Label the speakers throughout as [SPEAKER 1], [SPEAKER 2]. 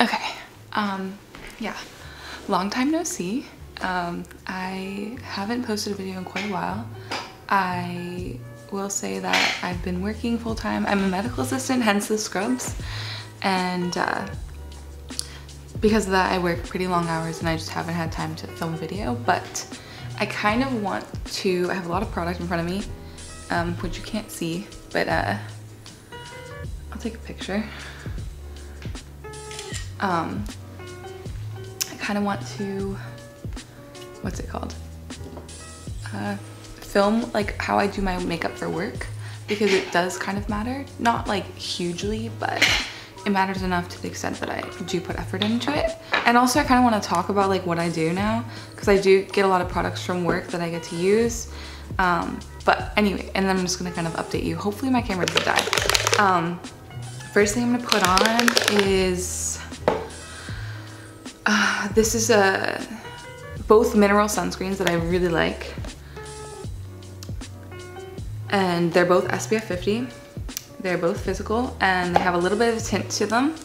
[SPEAKER 1] Okay, yeah, long time no see. I haven't posted a video in quite a while. I will say that I've been working full-time. I'm a medical assistant, hence the scrubs. And because of that, I work pretty long hours and I just haven't had time to film a video. But I kind of want to, I have a lot of product in front of me, which you can't see, but I'll take a picture. I kind of want to, what's it called? Film like how I do my makeup for work, because it does kind of matter. Not like hugely, but it matters enough to the extent that I do put effort into it. And also I kind of want to talk about like what I do now, because I do get a lot of products from work that I get to use. But anyway, and then I'm just gonna kind of update you. Hopefully my camera doesn't die. First thing I'm gonna put on is, this is both mineral sunscreens that I really like. And they're both SPF 50. They're both physical and they have a little bit of a tint to them.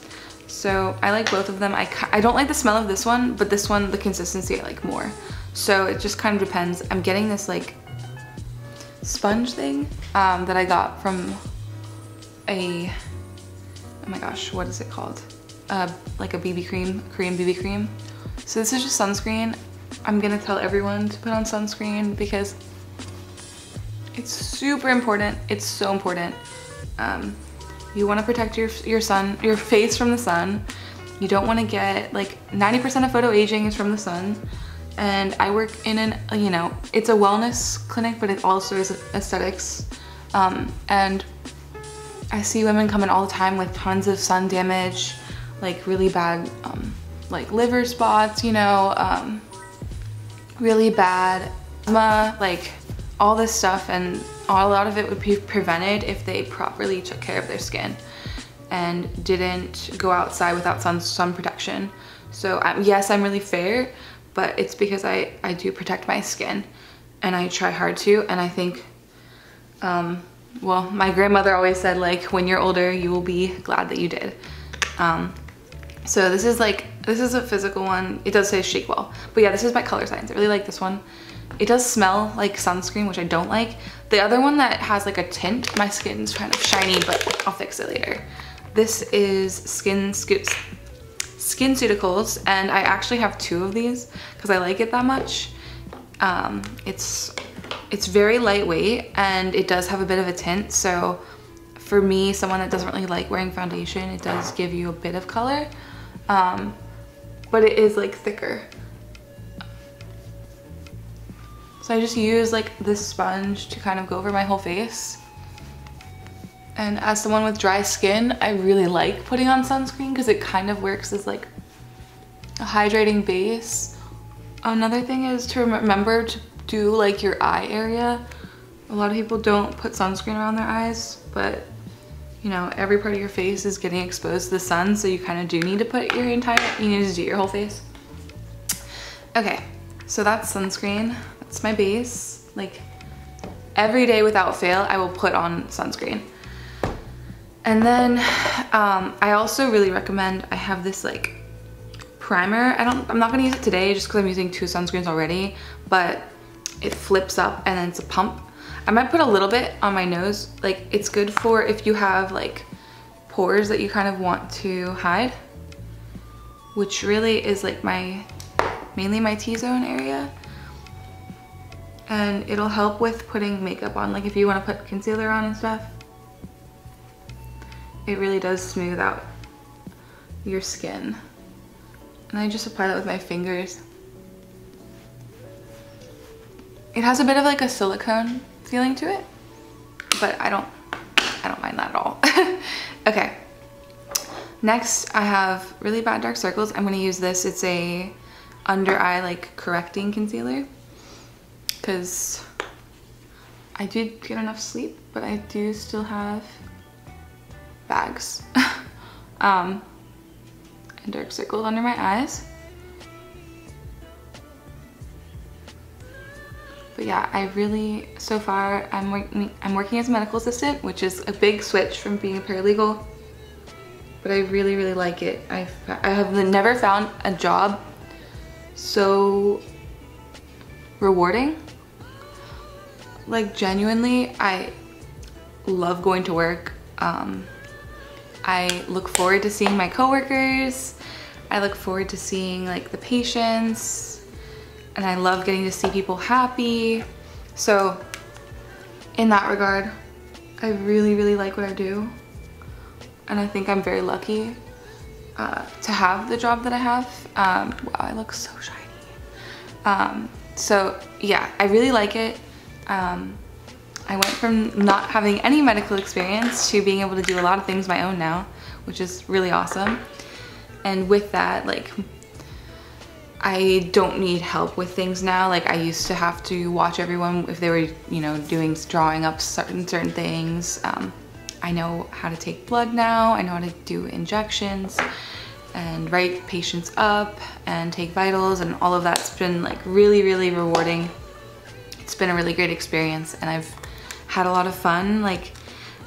[SPEAKER 1] So I like both of them. I don't like the smell of this one, but this one, the consistency I like more. So it just kind of depends. I'm getting this like sponge thing that I got from a, oh my gosh, what is it called? Like a BB cream, Korean BB cream. So this is just sunscreen. I'm gonna tell everyone to put on sunscreen because it's super important. It's so important. You want to protect your face from the sun. You don't want to get like 90% of photo aging is from the sun. And I work in an, you know, it's a wellness clinic, but it also is aesthetics. And I see women come in all the time with tons of sun damage, like really bad, like liver spots, you know, really bad asthma, like all this stuff, and a lot of it would be prevented if they properly took care of their skin and didn't go outside without sun protection. So yes, I'm really fair, but it's because I do protect my skin and I try hard to. And I think, well, my grandmother always said like, when you're older, you will be glad that you did. So this is a physical one. It does say shake well, but yeah, this is my color signs. I really like this one. It does smell like sunscreen, which I don't like. The other one that has like a tint, my skin's kind of shiny, but I'll fix it later. This is Skinceuticals, and I actually have 2 of these because I like it that much. It's very lightweight and it does have a bit of a tint. So for me, someone that doesn't really like wearing foundation, it does give you a bit of color, but it is like thicker. So I just use like this sponge to kind of go over my whole face. And as someone with dry skin, I really like putting on sunscreen because it kind of works as like a hydrating base. Another thing is to remember to do like your eye area. A lot of people don't put sunscreen around their eyes, but you know, every part of your face is getting exposed to the sun, so you kind of do need to put your you need to do your whole face. Okay, so that's sunscreen. It's my base. Like every day without fail, I will put on sunscreen. And then I also really recommend, I have this like primer. I'm not gonna use it today just because I'm using 2 sunscreens already, but it flips up and then it's a pump. I might put a little bit on my nose. Like it's good for if you have like pores that you kind of want to hide, which really is like mainly my T-zone area. And it'll help with putting makeup on, like if you want to put concealer on and stuff. It really does smooth out your skin. And I just apply that with my fingers. It has a bit of like a silicone feeling to it, but I don't mind that at all. Okay. Next, I have really bad dark circles. I'm gonna use this. It's a under eye like correcting concealer, because I did get enough sleep, but I do still have bags and dark circles under my eyes. But yeah, I really, so far, I'm working as a medical assistant, which is a big switch from being a paralegal. but I really, really like it. I have never found a job so rewarding. Like genuinely, I love going to work. I look forward to seeing my coworkers. I look forward to seeing like the patients, and I love getting to see people happy. So in that regard, I really, really like what I do. And I think I'm very lucky to have the job that I have. Wow, I look so shiny. So yeah, I really like it. I went from not having any medical experience to being able to do a lot of things my own now, which is really awesome. And with that, like, I don't need help with things now. Like I used to have to watch everyone if they were, you know, drawing up certain things. I know how to take blood now. I know how to do injections and write patients up and take vitals, and all of that's been like really, really rewarding. It's been a really great experience, and I've had a lot of fun. Like,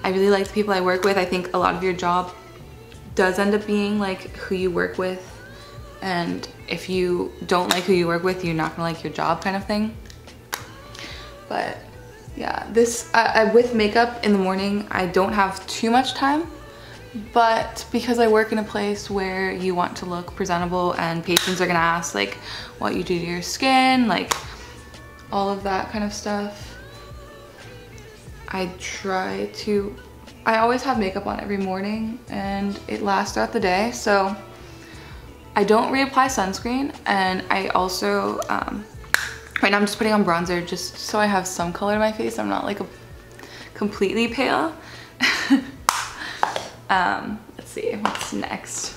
[SPEAKER 1] I really like the people I work with. I think a lot of your job does end up being like who you work with, and if you don't like who you work with, you're not gonna like your job, kind of thing. But yeah, this with makeup in the morning, I don't have too much time, but because I work in a place where you want to look presentable and patients are gonna ask like what you do to your skin, like all of that kind of stuff, I always have makeup on every morning and it lasts throughout the day. So I don't reapply sunscreen, and I also, right now I'm just putting on bronzer just so I have some color in my face. I'm not like completely pale. Let's see, what's next?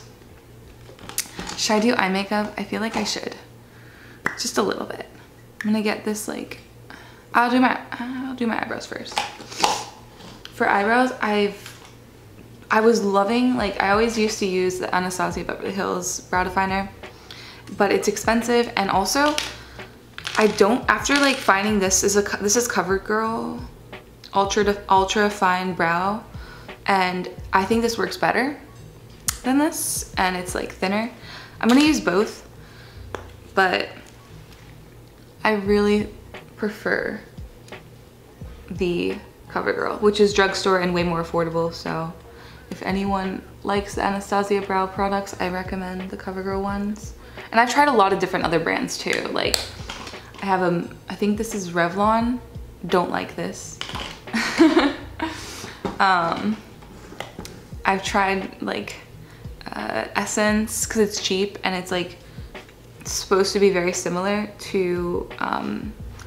[SPEAKER 1] Should I do eye makeup? I feel like I should. Just a little bit. I'm gonna get this like, I'll do my eyebrows first. For eyebrows, I was loving, like I always used to use the Anasazi Beverly Hills brow definer, but it's expensive, and also I don't, after like finding this is CoverGirl ultra fine brow, and I think this works better than this, and it's like thinner. I'm gonna use both, but I really prefer the CoverGirl, which is drugstore and way more affordable. So if anyone likes the Anastasia brow products, I recommend the CoverGirl ones. And I've tried a lot of different other brands too. Like I have I think this is Revlon. Don't like this. I've tried like Essence because it's cheap, and it's like supposed to be very similar to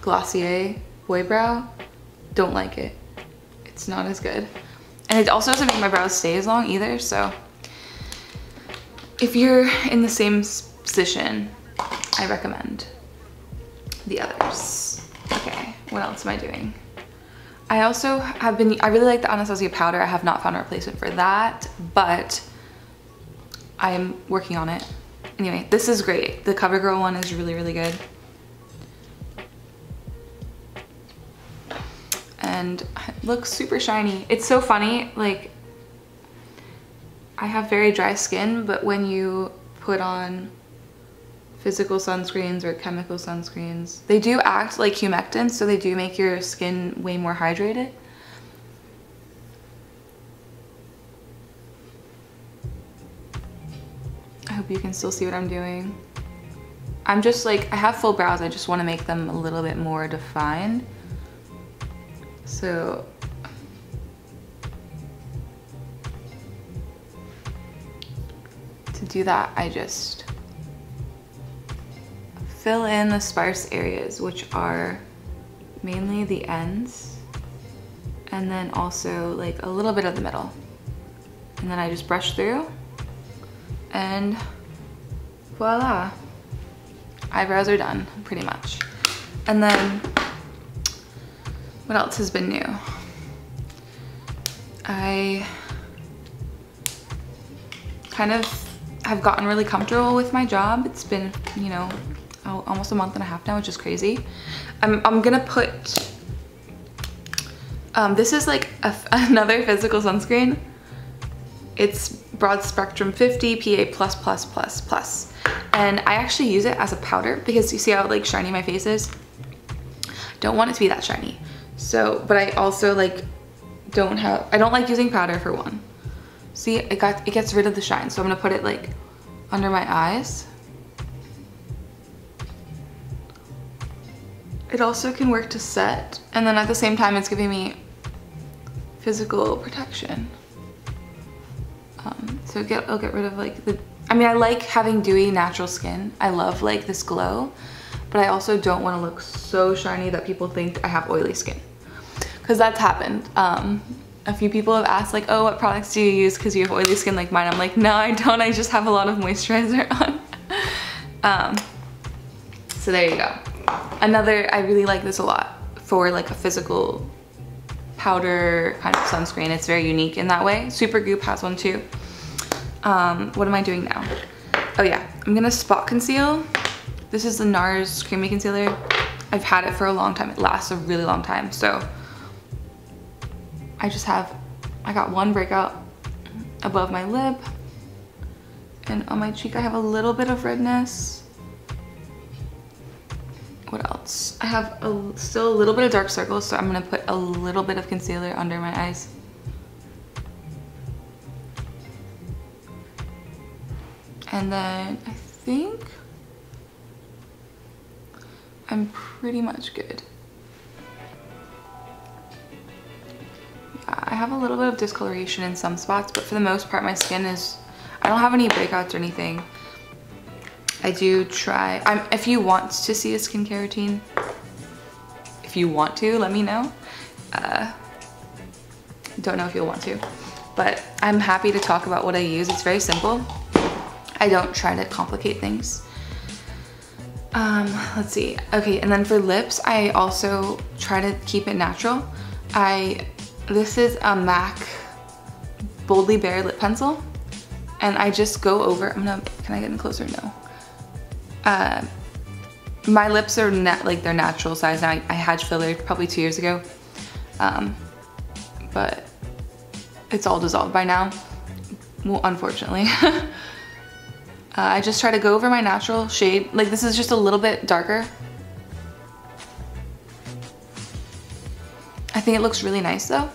[SPEAKER 1] Glossier Boy Brow. Don't like it. It's not as good. And it also doesn't make my brows stay as long either, so if you're in the same position, I recommend the others. Okay, what else am I doing? I also I really like the Anasazi Powder. I have not found a replacement for that, but I'm working on it. Anyway, this is great. The CoverGirl one is really, really good. And it looks super shiny. It's so funny, like I have very dry skin, but when you put on physical sunscreens or chemical sunscreens, they do act like humectants, so they do make your skin way more hydrated. I hope you can still see what I'm doing. I'm just like, I have full brows, I just want to make them a little bit more defined. So to do that, I just fill in the sparse areas, which are mainly the ends, and then also like a little bit of the middle. And then I just brush through, and voila, eyebrows are done pretty much. And then what else has been new? I kind of have gotten really comfortable with my job. It's been, you know, almost a month and a half now, which is crazy. I'm gonna put, this is like another physical sunscreen. It's Broad Spectrum 50 PA++++. And I actually use it as a powder because you see how like shiny my face is? Don't want it to be that shiny. So, but I also like I don't like using powder for one. See, it gets rid of the shine. So I'm gonna put it like under my eyes. It also can work to set, and then at the same time it's giving me physical protection. So I'll get rid of like I mean, I like having dewy natural skin. I love like this glow, but I also don't want to look so shiny that people think I have oily skin. Because that's happened. A few people have asked like, oh, what products do you use because you have oily skin like mine? I'm like, no, I don't. I just have a lot of moisturizer on. So there you go. I really like this a lot for like a physical powder kind of sunscreen. It's very unique in that way. Supergoop has one too. What am I doing now? Oh yeah, I'm gonna spot conceal. This is the Nars Creamy Concealer. I've had it for a long time. It lasts a really long time. So I got one breakout above my lip, and on my cheek I have a little bit of redness. What else? I have still a little bit of dark circles, so I'm gonna put a little bit of concealer under my eyes. And then I think I'm pretty much good. I have a little bit of discoloration in some spots, but for the most part my skin is, I don't have any breakouts or anything. I do try, if you want to see a skincare routine, if you want to, let me know. Don't know if you'll want to, but I'm happy to talk about what I use. It's very simple. I don't try to complicate things. Let's see. Okay, and then for lips, I also try to keep it natural. This is a MAC Boldly Bare lip pencil, and I just go over, can I get in closer? No. My lips are like their natural size now. I had fillered probably 2 years ago, but it's all dissolved by now, well, unfortunately. I just try to go over my natural shade. Like this is just a little bit darker. I think it looks really nice though.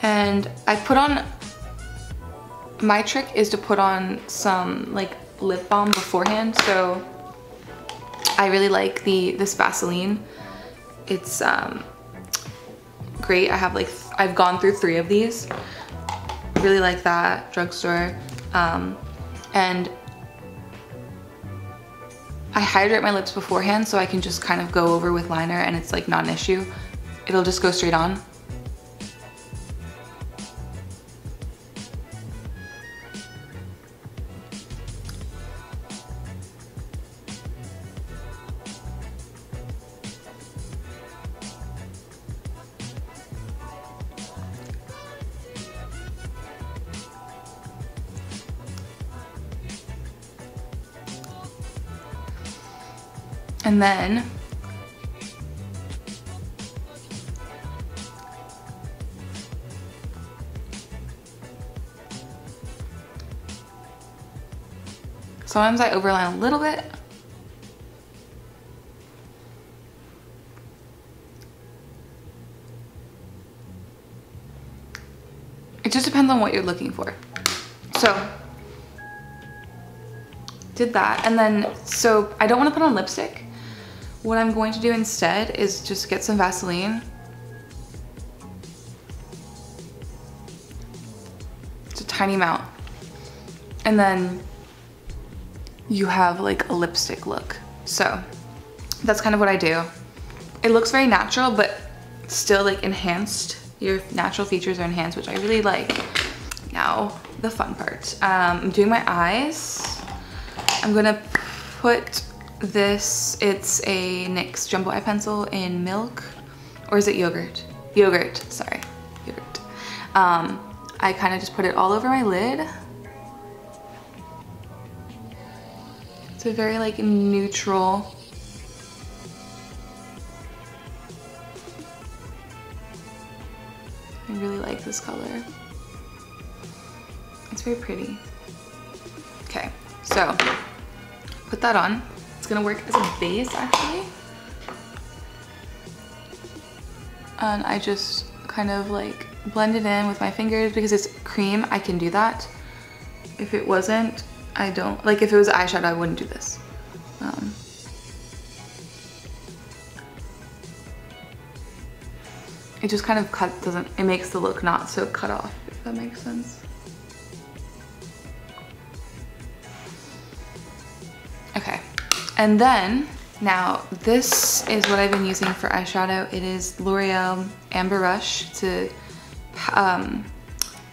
[SPEAKER 1] And I put on, my trick is to put on some like lip balm beforehand. So I really like this Vaseline. It's great. I've gone through 3 of these. Really like that, drugstore. And I hydrate my lips beforehand so I can just kind of go over with liner and it's like not an issue. It'll just go straight on. And then sometimes I overline a little bit. It just depends on what you're looking for. So did that, and then so I don't want to put on lipstick. What I'm going to do instead is just get some Vaseline. It's a tiny amount. And then you have like a lipstick look. So that's kind of what I do. It looks very natural, but still like enhanced. Your natural features are enhanced, which I really like. Now, the fun part. I'm doing my eyes. I'm gonna put this, it's a NYX Jumbo Eye Pencil in milk, or is it yogurt? Yogurt, sorry, yogurt. I kind of just put it all over my lid. It's a very like neutral. I really like this color. It's very pretty. Okay, so put that on. It's gonna work as a base actually. And I just kind of like blend it in with my fingers because it's cream. I can do that. If it wasn't, I don't. Like if it was eyeshadow, I wouldn't do this. It just kind of it makes the look not so cut off, if that makes sense. Okay, and then now this is what I've been using for eyeshadow. It is L'Oreal Amber Rush to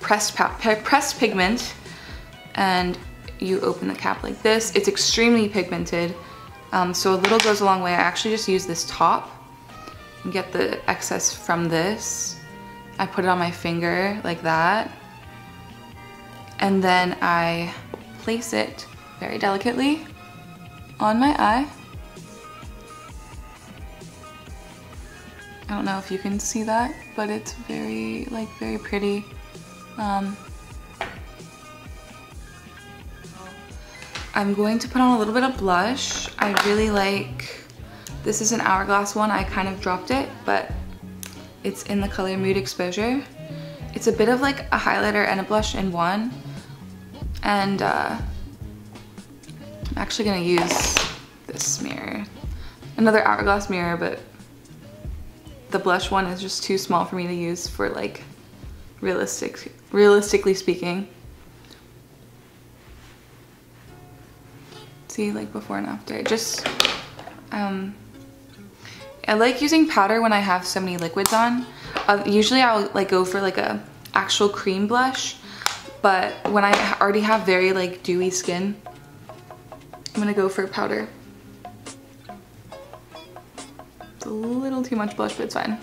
[SPEAKER 1] pressed pigment, and you open the cap like this. It's extremely pigmented, so a little goes a long way. I actually just use this top and get the excess from this. I put it on my finger like that, and then I place it very delicately on my eye. I don't know if you can see that, but it's very, like, very pretty. I'm going to put on a little bit of blush. I really like, this is an Hourglass one. I kind of dropped it, but it's in the color Mood Exposure. It's a bit of like a highlighter and a blush in one. And I'm actually gonna use this mirror. Another Hourglass mirror, but the blush one is just too small for me to use for like realistically speaking. See, like before and after. Just I like using powder when I have so many liquids on. Usually I'll like go for like a actual cream blush, but when I already have very like dewy skin, I'm gonna go for powder. It's a little too much blush, but it's fine.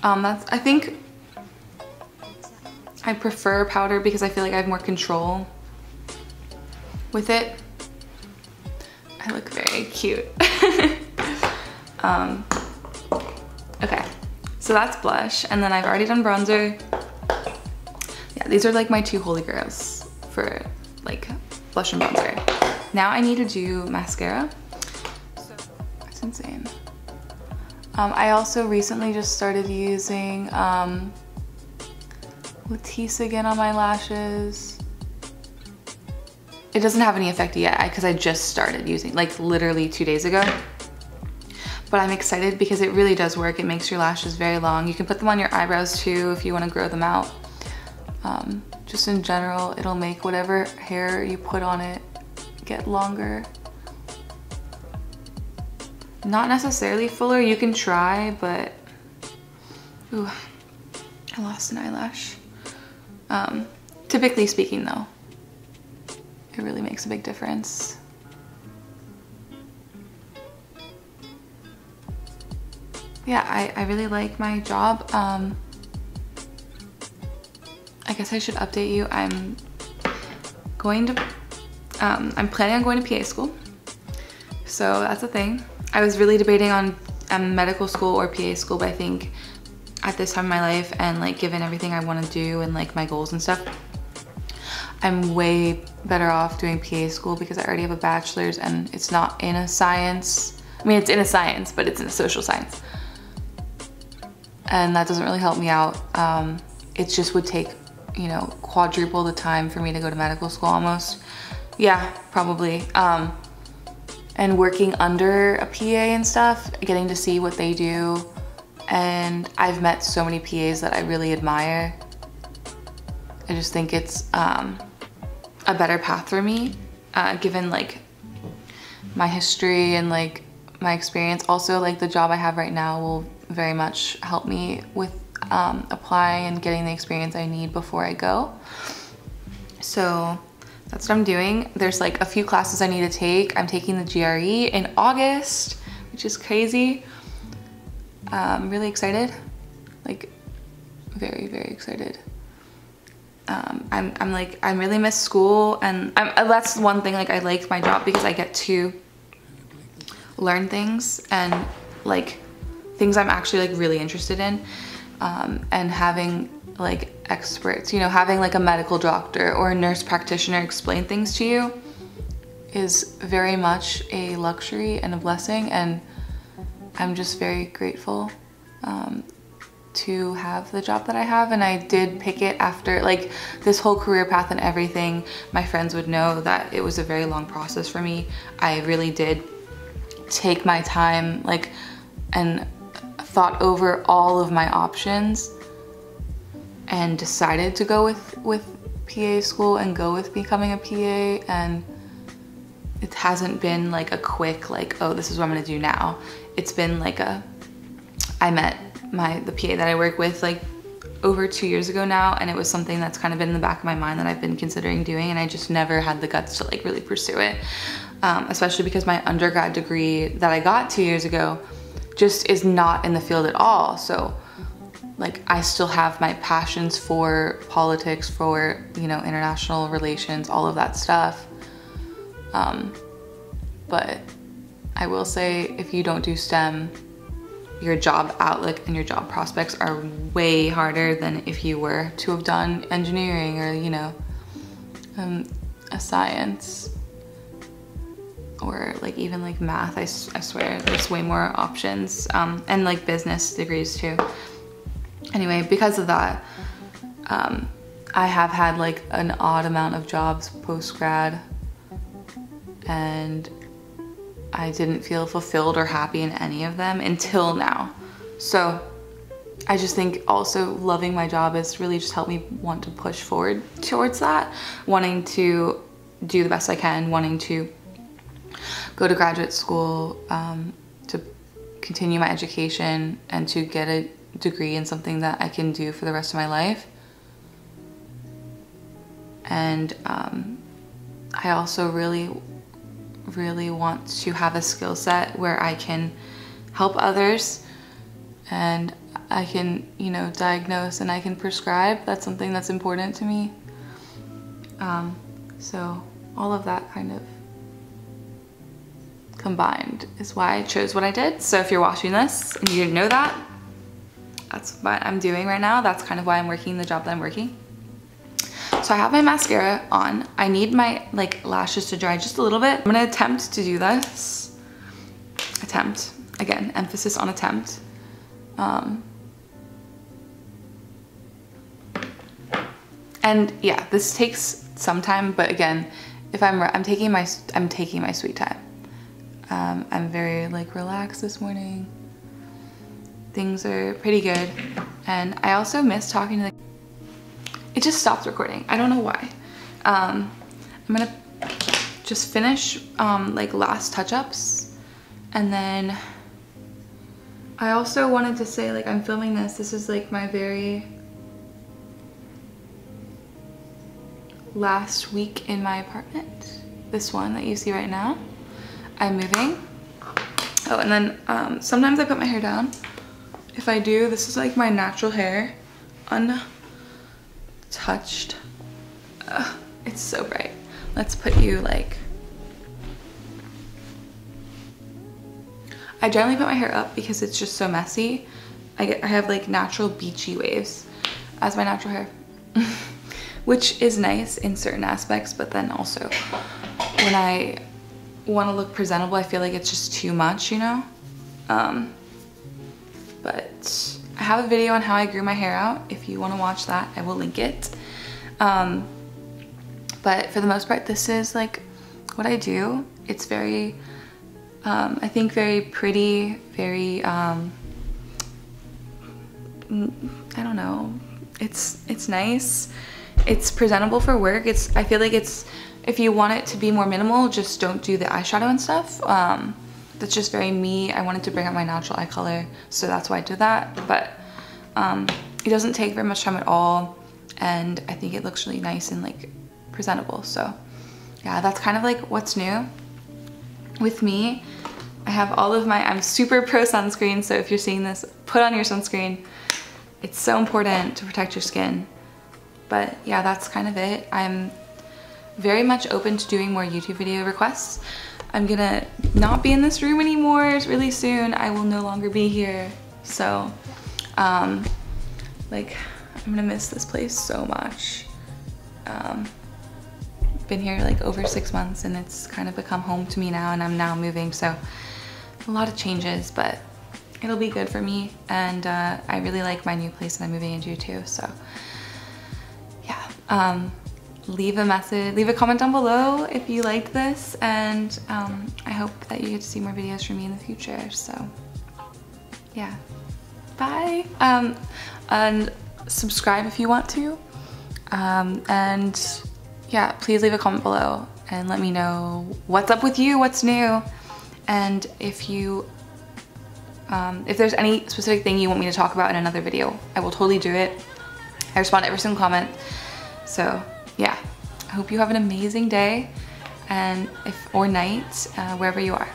[SPEAKER 1] I think I prefer powder because I feel like I have more control with it. I look very cute. Okay, so that's blush, and then I've already done bronzer. Yeah, these are like my two holy grails for like blush and bronzer. Now I need to do mascara. That's insane. I also recently just started using Latisse again on my lashes. It doesn't have any effect yet because I just started using, like literally 2 days ago. But I'm excited because it really does work. It makes your lashes very long. You can put them on your eyebrows too if you want to grow them out. Just in general, it'll make whatever hair you put on it get longer. Not necessarily fuller, you can try, but ooh, I lost an eyelash. Typically speaking though, it really makes a big difference. Yeah, I really like my job. I guess I should update you. I'm planning on going to PA school. So that's a thing. I was really debating on medical school or PA school, but I think at this time in my life and like given everything I want to do and like my goals and stuff, I'm way better off doing PA school because I already have a bachelor's and it's not in a science. I mean, it's in a science, but it's in a social science. And that doesn't really help me out. It just would take, you know, quadruple the time for me to go to medical school almost. Yeah, probably. And working under a PA and stuff, getting to see what they do. And I've met so many PAs that I really admire. I just think it's a better path for me, given like my history and like my experience. Also, like the job I have right now will very much help me with applying and getting the experience I need before I go. So that's what I'm doing. There's like a few classes I need to take. I'm taking the GRE in August, which is crazy. I'm really excited, like very, very excited. I really miss school, and that's one thing, like I like my job because I get to learn things and like things I'm actually like really interested in, and having like experts, you know, having like a medical doctor or a nurse practitioner explain things to you is very much a luxury and a blessing, and I'm just very grateful to have the job that I have. And I did pick it after like this whole career path and everything. My friends would know that it was a very long process for me. I really did take my time like and thought over all of my options and decided to go with PA school and go with becoming a PA. And it hasn't been like a quick like, oh, this is what I'm gonna do now. It's been like I met the PA that I work with like over 2 years ago now, and it was something that's kind of been in the back of my mind that I've been considering doing, and I just never had the guts to like really pursue it. Especially because my undergrad degree that I got 2 years ago just is not in the field at all. So like I still have my passions for politics, for, you know, international relations, all of that stuff. But I will say, if you don't do STEM, your job outlook and your job prospects are way harder than if you were to have done engineering or, you know, a science, or like even like math. I swear there's way more options, and like business degrees too. Anyway, because of that, I have had like an odd amount of jobs post-grad, and I didn't feel fulfilled or happy in any of them until now. So I just think also loving my job has really just helped me want to push forward towards that, wanting to do the best I can, wanting to go to graduate school, to continue my education and to get a degree in something that I can do for the rest of my life. And I also really want to have a skill set where I can help others and I can, you know, diagnose and I can prescribe. That's something that's important to me. So all of that kind of combined is why I chose what I did. So if you're watching this and you didn't know that, that's what I'm doing right now. That's kind of why I'm working the job that I'm working. So I have my mascara on. I need my like lashes to dry just a little bit. I'm gonna attempt to do this. Attempt, again, emphasis on attempt. And yeah, this takes some time, but again, if I'm taking my sweet time. I'm very like relaxed this morning. Things are pretty good. And I also miss talking to the, it just stopped recording. I don't know why. I'm gonna just finish like last touch-ups, and then I also wanted to say, like, I'm filming this. This is like my very last week in my apartment. This one that you see right now. I'm moving. Oh, and then sometimes I put my hair down. If I do, this is like my natural hair, untouched. It's so bright. Let's put you like, I generally put my hair up because it's just so messy. I have like natural beachy waves as my natural hair, which is nice in certain aspects, but then also when I want to look presentable, I feel like it's just too much, you know? But I have a video on how I grew my hair out. If you want to watch that, I will link it. But for the most part, this is like what I do. It's very, I think very pretty, very, I don't know. It's nice. It's presentable for work. I feel like if you want it to be more minimal, just don't do the eyeshadow and stuff. That's just very me. I wanted to bring out my natural eye color, so that's why I did that. But it doesn't take very much time at all, and I think it looks really nice and like presentable. So yeah, that's kind of like what's new with me. I have all of my, I'm super pro sunscreen, so if you're seeing this, put on your sunscreen. It's so important to protect your skin. But yeah, that's kind of it. I'm very much open to doing more YouTube video requests. I'm gonna not be in this room anymore really soon. I will no longer be here. So, like, I'm gonna miss this place so much. Been here like over 6 months and it's kind of become home to me now, and I'm now moving, so a lot of changes, but it'll be good for me, and I really like my new place that I'm moving into too, so yeah. Leave a comment down below if you liked this, and I hope that you get to see more videos from me in the future, so yeah. Bye! And subscribe if you want to, and yeah, please leave a comment below and let me know what's up with you, what's new, and if you if there's any specific thing you want me to talk about in another video, I will totally do it. I respond to every single comment. So yeah, I hope you have an amazing day or night, wherever you are.